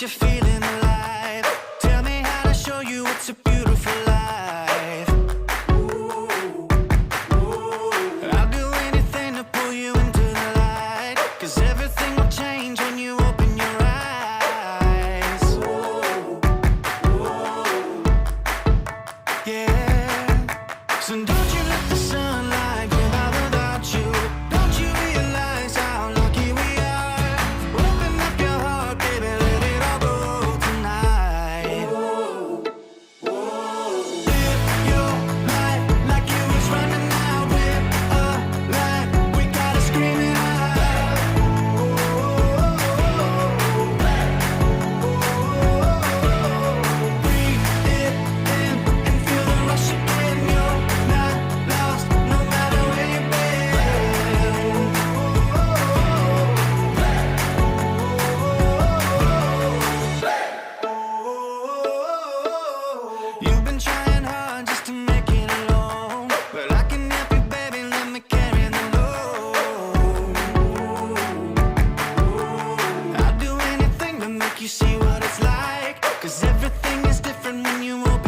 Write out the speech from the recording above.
you're feeling alive. Tell me how to show you it's a beautiful life. I'll do anything to pull you into the light, 'cause everything will change when you open your eyes. Yeah. So don't you let the sunlight go by without you. Don't you realize how lucky we are? Open up your heart, baby, let it all go tonight. Live your life like you was running out. We're alive, we gotta scream it out. Breathe it in and feel the rush again. You're not lost, no matter where you've been. You've been trying hard just to make it alone, but I can help you, baby, let me carry the load. I'll do anything to make you see what it's like, 'cause everything is different when you open